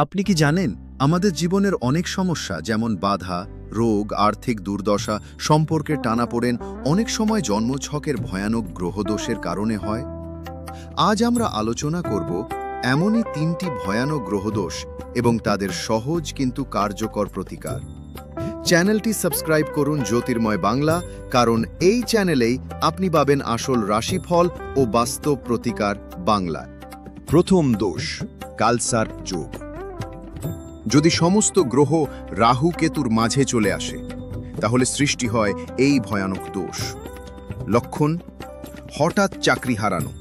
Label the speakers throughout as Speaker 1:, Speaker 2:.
Speaker 1: আপনি কি জানেন আমাদের জীবনের অনেক সমস্যা যেমন বাধা, রোগ, আর্থিক দুর্দশা, সম্পর্কের টানাপোড়েন অনেক সময় জন্মছকের ভয়ানক গ্রহদোষের কারণে হয়? আজ আমরা আলোচনা করব এমনই 3টি ভয়ানক গ্রহদোষ এবং তাদের সহজ কিন্তু কার্যকর প্রতিকার। চ্যানেলটি সাবস্ক্রাইব করুন জ্যোতির্ময় বাংলা, কারণ এই চ্যানেলেই আপনি পাবেন আসল রাশিফল ও বাস্তব প্রতিকার বাংলায়।
Speaker 2: প্রথম দোষ, কালসার্প যোগ। যদি সমস্ত গ্রহ রাহু কেতুর মাঝে চলে আসে তাহলে সৃষ্টি হয় এই ভয়ানক দোষ। লক্ষণ: হঠাৎ চাকরি হারানো,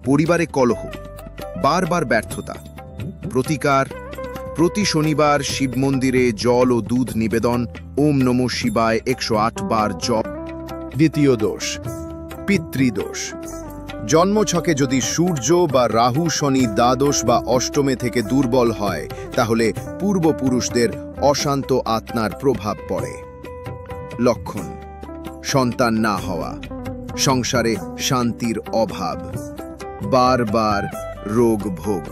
Speaker 2: পরিবারে কলহ, বারবার ব্যর্থতা। প্রতিকার: প্রতি শনিবার শিব মন্দিরে জল ও দুধ নিবেদন, ওম নমঃ শিবায় 108 বার জপ। দ্বিতীয় দোষ, পিতৃদোষ। জন্মছকে যদি সূর্য বা রাহু শনি দ্বাদশ বা অষ্টমে থেকে দুর্বল হয় তাহলে পূর্বপুরুষদের অশান্ত আত্মার প্রভাব পড়ে। লক্ষণ: সন্তান না হওয়া, সংসারে শান্তির অভাব, বারবার রোগ ভোগ।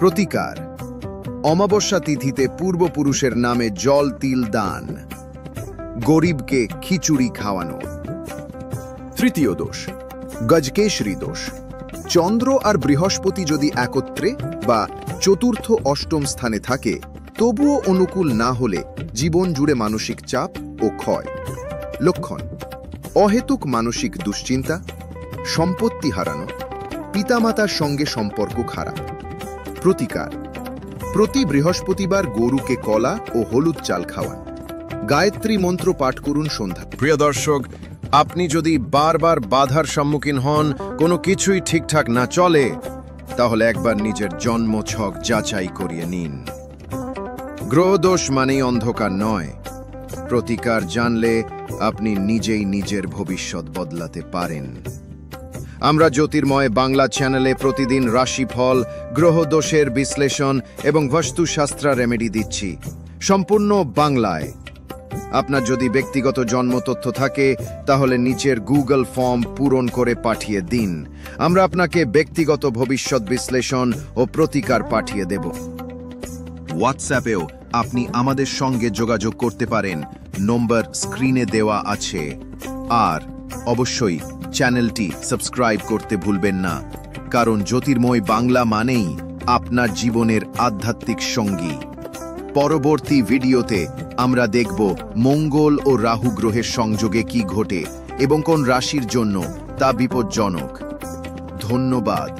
Speaker 2: প্রতিকার: অমাবস্যা তিথিতে পূর্বপুরুষের নামে জল তিল দান, গরিবকে খিচুড়ি খাওয়ানো। তৃতীয় দোষ, গজকেশরী দোষ। চন্দ্র আর বৃহস্পতি যদি একত্রে বা চতুর্থ অষ্টম স্থানে থাকে তবুও অনুকূল না হলে জীবন জুড়ে মানসিক চাপ ও ক্ষয়। লক্ষণ: অহেতুক মানসিক দুশ্চিন্তা, সম্পত্তি হারানো, পিতামাতার সঙ্গে সম্পর্ক খারাপ। প্রতিকার: প্রতি বৃহস্পতিবার গরুকে কলা ও হলুদ চাল খাওয়ান, গায়ত্রী মন্ত্র পাঠ করুন সন্ধ্যা। প্রিয় দর্শক, আপনি যদি বারবার বাধার সম্মুখীন হন, কোনো কিছুই ঠিকঠাক না চলে, তাহলে একবার নিজের জন্মছক যাচাই করিয়ে নিন। গ্রহদোষ মানেই অন্ধকার নয়। প্রতিকার জানলে আপনি নিজেই নিজের ভবিষ্যৎ বদলাতে পারেন। আমরা জ্যোতির্ময় বাংলা চ্যানেলে প্রতিদিন রাশিফল, গ্রহদোষের বিশ্লেষণ এবং বাস্তুশাস্ত্র রেমেডি দিচ্ছি, সম্পূর্ণ বাংলায়। আপনার যদি ব্যক্তিগত জন্ম তথ্য থাকে তাহলে নিচের গুগল ফর্ম পূরণ করে পাঠিয়ে দিন। আমরা আপনাকে ব্যক্তিগত ভবিষ্যৎ বিশ্লেষণ ও প্রতিকার পাঠিয়ে দেব। হোয়াটসঅ্যাপেও আপনি আমাদের সঙ্গে যোগাযোগ করতে পারেন, নম্বর স্ক্রিনে দেওয়া আছে। আর অবশ্যই চ্যানেলটি সাবস্ক্রাইব করতে ভুলবেন না, কারণ জ্যোতির্ময় বাংলা মানেই আপনার জীবনের আধ্যাত্মিক সঙ্গী। পরবর্তী ভিডিওতে আমরা দেখব মঙ্গল ও রাহু গ্রহের সংযোগে কি ঘটে এবং কোন রাশির জন্য তা বিপজ্জনক। ধন্যবাদ।